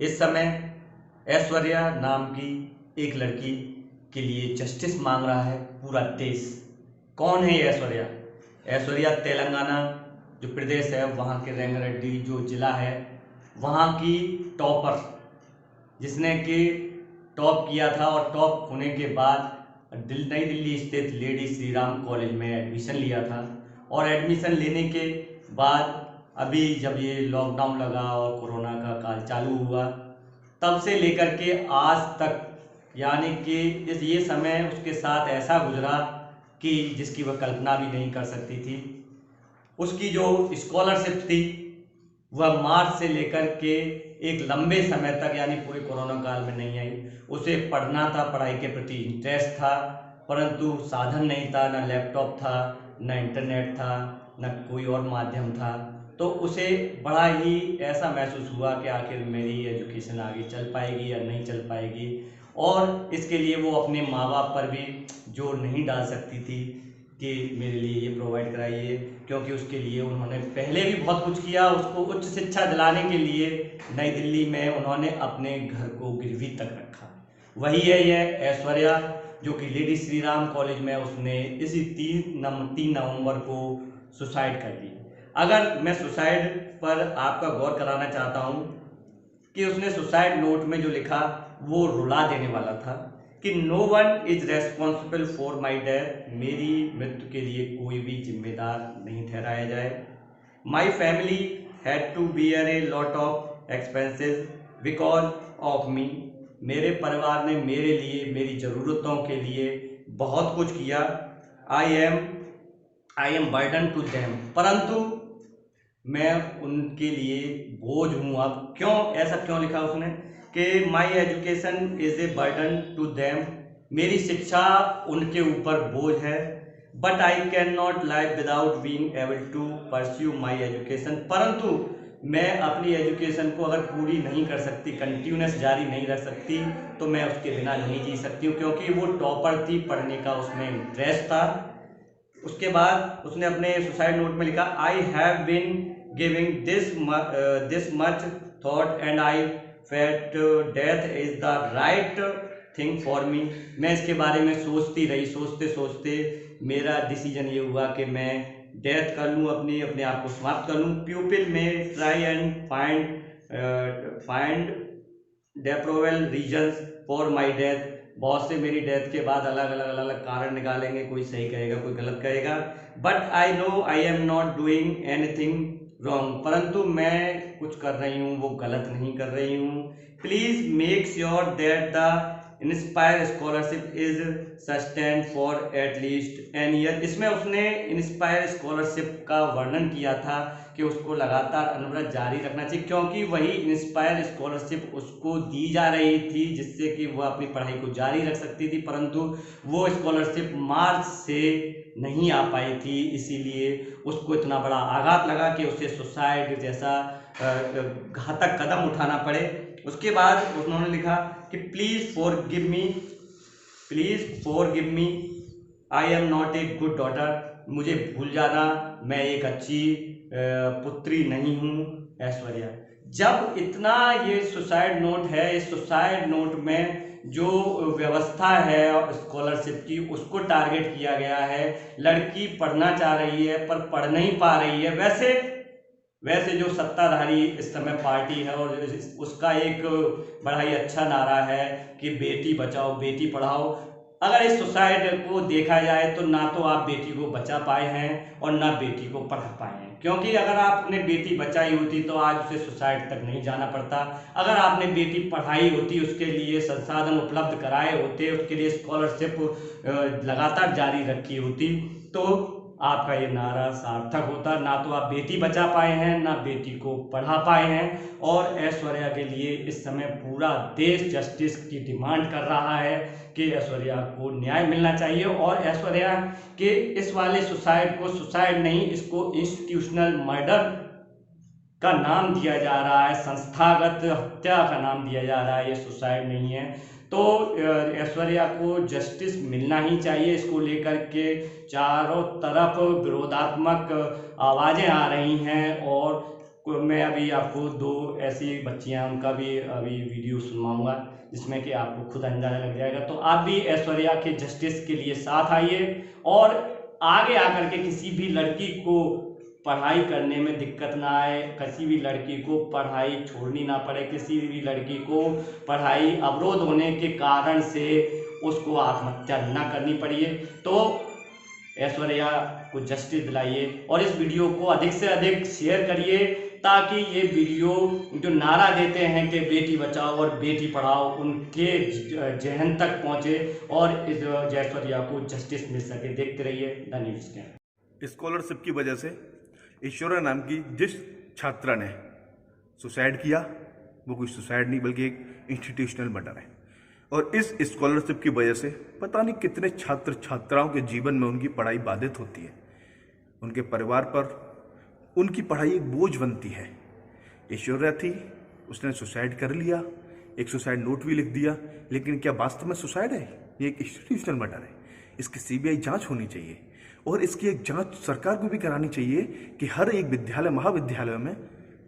इस समय ऐश्वर्या नाम की एक लड़की के लिए जस्टिस मांग रहा है पूरा देश। कौन है ये ऐश्वर्या? ऐश्वर्या तेलंगाना जो प्रदेश है वहाँ के रंगारेड्डी जो जिला है वहाँ की टॉपर, जिसने कि टॉप किया था और टॉप होने के बाद नई दिल्ली स्थित लेडी श्री राम कॉलेज में एडमिशन लिया था। और एडमिशन लेने के बाद अभी जब ये लॉकडाउन लगा और कोरोना का काल चालू हुआ तब से लेकर के आज तक, यानी कि ये समय उसके साथ ऐसा गुजरा कि जिसकी वह कल्पना भी नहीं कर सकती थी। उसकी जो स्कॉलरशिप थी वह मार्च से लेकर के एक लंबे समय तक यानी पूरे कोरोना काल में नहीं आई। उसे पढ़ना था, पढ़ाई के प्रति इंटरेस्ट था, परंतु साधन नहीं था, ना लैपटॉप था, ना इंटरनेट था, ना कोई और माध्यम था। तो उसे बड़ा ही ऐसा महसूस हुआ कि आखिर मेरी एजुकेशन आगे चल पाएगी या नहीं चल पाएगी। और इसके लिए वो अपने माँ बाप पर भी जोर नहीं डाल सकती थी कि मेरे लिए ये प्रोवाइड कराइए, क्योंकि उसके लिए उन्होंने पहले भी बहुत कुछ किया। उसको उच्च शिक्षा दिलाने के लिए नई दिल्ली में उन्होंने अपने घर को गिरवी तक रखा। वही है यह ऐश्वर्या, जो कि लेडी श्री राम कॉलेज में उसने इसी 3 नवंबर को सुसाइड कर ली। अगर मैं सुसाइड पर आपका गौर कराना चाहता हूँ कि उसने सुसाइड नोट में जो लिखा वो रुला देने वाला था कि no one is responsible for my death, मेरी मृत्यु के लिए कोई भी जिम्मेदार नहीं ठहराया जाए। My family had to bear a lot of expenses because of me, मेरे परिवार ने मेरे लिए, मेरी ज़रूरतों के लिए बहुत कुछ किया। I am burden to them, परंतु मैं उनके लिए बोझ हूँ। अब क्यों ऐसा क्यों लिखा उसने कि my education is a burden to them, मेरी शिक्षा उनके ऊपर बोझ है। But I can not live without being able to pursue my education, परंतु मैं अपनी एजुकेशन को अगर पूरी नहीं कर सकती, कंटिन्यूस जारी नहीं रख सकती, तो मैं उसके बिना नहीं जी सकती हूँ, क्योंकि वो टॉपर थी, पढ़ने का उसमें इंटरेस्ट था। उसके बाद उसने अपने सुसाइड नोट में लिखा I have been giving this much thought and I felt death is the right thing for me. मैं इसके बारे में सोचती रही, सोचते सोचते मेरा डिसीजन ये हुआ कि मैं डेथ कर लूँ, अपने आप को समाप्त कर लूँ। People may try and find depraved reasons for my death, बहुत से मेरी डेथ के बाद अलग अलग कारण निकालेंगे, कोई सही कहेगा, कोई गलत कहेगा। But I know I am not doing anything wrong, परंतु मैं कुछ कर रही हूँ वो गलत नहीं कर रही हूँ। Please make sure that the inspire scholarship is sustained for at least an year. इसमें उसने इंस्पायर स्कॉलरशिप का वर्णन किया था कि उसको लगातार अनवरत जारी रखना चाहिए, क्योंकि वही इंस्पायर स्कॉलरशिप उसको दी जा रही थी जिससे कि वह अपनी पढ़ाई को जारी रख सकती थी, परंतु वो स्कॉलरशिप मार्च से नहीं आ पाई थी। इसीलिए उसको इतना बड़ा आघात लगा कि उसे सुसाइड जैसा घातक कदम उठाना पड़े। उसके बाद उन्होंने लिखा कि please for give me I am not a good daughter, मुझे भूल जाना, मैं एक अच्छी पुत्री नहीं हूँ। ऐश्वर्या, जब इतना ये सुसाइड नोट है, इस सुसाइड नोट में जो व्यवस्था है स्कॉलरशिप की उसको टारगेट किया गया है। लड़की पढ़ना चाह रही है पर पढ़ नहीं पा रही है। वैसे जो सत्ताधारी इस समय पार्टी है और उसका एक बड़ा ही अच्छा नारा है कि बेटी बचाओ बेटी पढ़ाओ। अगर इस सुसाइड को देखा जाए तो ना तो आप बेटी को बचा पाए हैं और ना बेटी को पढ़ा पाए हैं, क्योंकि अगर आपने बेटी बचाई होती तो आज उसे सुसाइड तक नहीं जाना पड़ता। अगर आपने बेटी पढ़ाई होती, उसके लिए संसाधन उपलब्ध कराए होते, उसके लिए स्कॉलरशिप लगातार जारी रखी होती, तो आपका ये नारा सार्थक होता। ना तो आप बेटी बचा पाए हैं, ना बेटी को पढ़ा पाए हैं। और ऐश्वर्या के लिए इस समय पूरा देश जस्टिस की डिमांड कर रहा है कि ऐश्वर्या को न्याय मिलना चाहिए। और ऐश्वर्या के इस वाले सुसाइड को सुसाइड नहीं, इसको इंस्टीट्यूशनल मर्डर का नाम दिया जा रहा है, संस्थागत हत्या का नाम दिया जा रहा है, ये सुसाइड नहीं है। तो ऐश्वर्या को जस्टिस मिलना ही चाहिए। इसको लेकर के चारों तरफ विरोधात्मक आवाज़ें आ रही हैं और मैं अभी आपको दो ऐसी बच्चियां उनका भी अभी वीडियो सुनवाऊंगा, जिसमें कि आपको खुद अंदाजा लग जाएगा। तो आप भी ऐश्वर्या के जस्टिस के लिए साथ आइए और आगे आकर के किसी भी लड़की को पढ़ाई करने में दिक्कत ना आए, किसी भी लड़की को पढ़ाई छोड़नी ना पड़े, किसी भी लड़की को पढ़ाई अवरोध होने के कारण से उसको आत्महत्या ना करनी पड़े। तो ऐश्वर्या को जस्टिस दिलाइए और इस वीडियो को अधिक से अधिक शेयर करिए, ताकि ये वीडियो जो नारा देते हैं कि बेटी बचाओ और बेटी पढ़ाओ, उनके जहन तक पहुंचे और इस ऐश्वर्या को जस्टिस मिल सके। देखते रहिए द न्यूज़। स्कॉलरशिप की वजह से ऐश्वर्या नाम की जिस छात्रा ने सुसाइड किया, वो कोई सुसाइड नहीं बल्कि एक इंस्टीट्यूशनल मर्डर है। और इस स्कॉलरशिप की वजह से पता नहीं कितने छात्र छात्राओं के जीवन में उनकी पढ़ाई बाधित होती है, उनके परिवार पर उनकी पढ़ाई एक बोझ बनती है। ऐश्वर्या थी, उसने सुसाइड कर लिया, एक सुसाइड नोट भी लिख दिया, लेकिन क्या वास्तव में सुसाइड है? ये एक इंस्टीट्यूशनल मर्डर है। इसकी सीबीआई जांच होनी चाहिए और इसकी एक जांच सरकार को भी करानी चाहिए कि हर एक विद्यालय महाविद्यालय में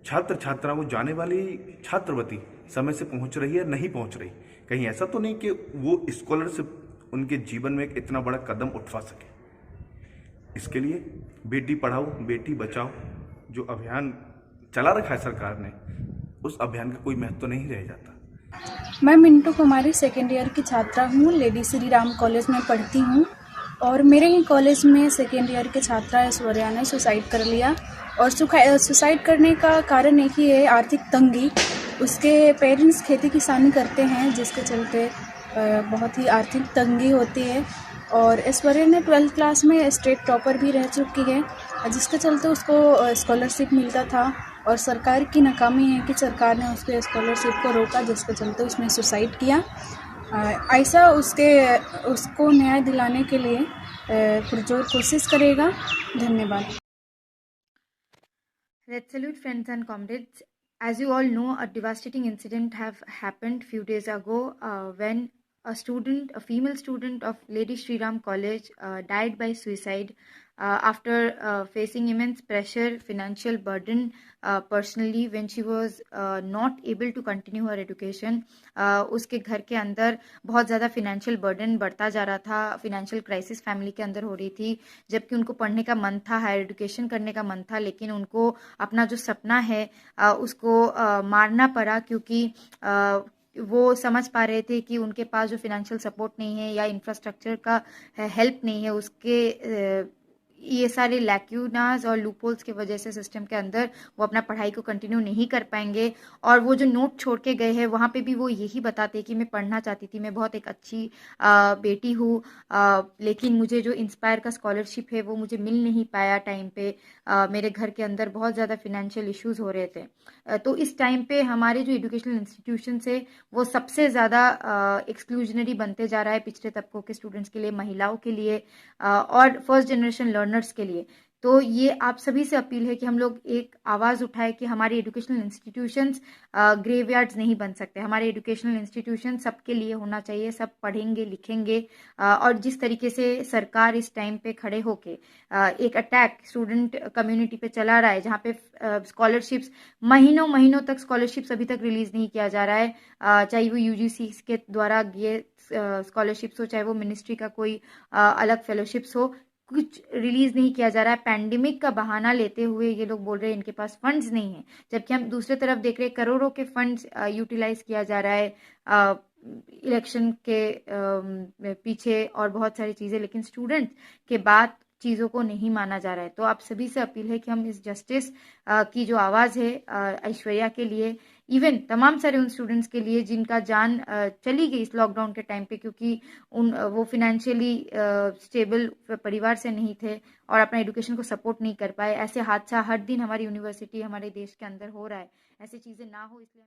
छात्र छात्राओं को जाने वाली छात्रवृत्ति समय से पहुंच रही है, नहीं पहुंच रही। कहीं ऐसा तो नहीं कि वो स्कॉलरशिप उनके जीवन में एक इतना बड़ा कदम उठा सके। इसके लिए बेटी पढ़ाओ बेटी बचाओ जो अभियान चला रखा है सरकार ने, उस अभियान का कोई महत्व नहीं रह जाता। मैं मिंटू कुमारी सेकेंड ईयर की छात्रा हूँ, लेडी श्री राम कॉलेज में पढ़ती हूँ। और मेरे ही कॉलेज में सेकेंड ईयर के छात्रा ऐश्वर्या ने सुसाइड कर लिया। और सुसाइड करने का कारण एक ही है, आर्थिक तंगी। उसके पेरेंट्स खेती किसानी करते हैं, जिसके चलते बहुत ही आर्थिक तंगी होती है। और ऐश्वर्या ने 12th क्लास में स्टेट टॉपर भी रह चुकी है, जिसके चलते उसको स्कॉलरशिप मिलता था। और सरकार की नाकामी है कि सरकार ने उसके स्कॉलरशिप को रोका, जिसके चलते उसने सुसाइड किया। ऐसा उसको न्याय दिलाने के लिए पुरजोर कोशिश करेगा। धन्यवाद। Red salute, friends and comrades. As you all know, a devastating incident have happened few days ago when a female student of Lady Shri Ram College died by suicide after facing immense pressure, financial burden personally when she was not able to continue her education. उसके घर के अंदर बहुत ज़्यादा financial burden बढ़ता जा रहा था, फिनेंशियल क्राइसिस फैमिली के अंदर हो रही थी, जबकि उनको पढ़ने का मन था, हायर एजुकेशन करने का मन था, लेकिन उनको अपना जो सपना है उसको मारना पड़ा, क्योंकि वो समझ पा रहे थे कि उनके पास जो फिनेंशियल सपोर्ट नहीं है या इंफ्रास्ट्रक्चर का हेल्प नहीं है, उसके ये सारे लैक्यूनास और लूपहोल्स की वजह से सिस्टम के अंदर वो अपना पढ़ाई को कंटिन्यू नहीं कर पाएंगे। और वो जो नोट छोड़ के गए हैं वहाँ पे भी वो यही बताते कि मैं पढ़ना चाहती थी, मैं बहुत एक अच्छी बेटी हूँ, लेकिन मुझे जो इंस्पायर का स्कॉलरशिप है वो मुझे मिल नहीं पाया टाइम पे। मेरे घर के अंदर बहुत ज़्यादा फिनेंशियल इश्यूज हो रहे थे। तो इस टाइम पे हमारे जो एजुकेशनल इंस्टीट्यूशन है वो सबसे ज़्यादा एक्सक्लूजनरी बनते जा रहा है पिछड़े तबकों के स्टूडेंट्स के लिए, महिलाओं के लिए और फर्स्ट जनरेशन लर्नर्स के लिए। तो ये आप सभी से अपील है कि हम लोग एक आवाज़ उठाए कि हमारे एजुकेशनल इंस्टीट्यूशंस ग्रेवयार्ड्स नहीं बन सकते। हमारे एजुकेशनल इंस्टीट्यूशन सबके लिए होना चाहिए, सब पढ़ेंगे लिखेंगे। और जिस तरीके से सरकार इस टाइम पे खड़े होके एक अटैक स्टूडेंट कम्युनिटी पे चला रहा है, जहाँ पे स्कॉलरशिप्स महीनों महीनों तक स्कॉलरशिप्स अभी तक रिलीज नहीं किया जा रहा है, चाहे वो यूजीसी के द्वारा ये स्कॉलरशिप्स हो, चाहे वो मिनिस्ट्री का कोई अलग फेलोशिप्स हो, कुछ रिलीज नहीं किया जा रहा है। पैंडेमिक का बहाना लेते हुए ये लोग बोल रहे हैं इनके पास फंड्स नहीं है, जबकि हम दूसरे तरफ देख रहे हैं करोड़ों के फंड्स यूटिलाइज किया जा रहा है इलेक्शन के पीछे और बहुत सारी चीज़ें, लेकिन स्टूडेंट्स के बाद चीज़ों को नहीं माना जा रहा है। तो आप सभी से अपील है कि हम इस जस्टिस की जो आवाज़ है ऐश्वर्या के लिए, इवन तमाम सारे उन स्टूडेंट्स के लिए जिनका जान चली गई इस लॉकडाउन के टाइम पे, क्योंकि वो फिनेंशियली स्टेबल परिवार से नहीं थे और अपना एजुकेशन को सपोर्ट नहीं कर पाए। ऐसे हादसा हर दिन हमारी यूनिवर्सिटी, हमारे देश के अंदर हो रहा है, ऐसी चीज़ें ना हो इसलिए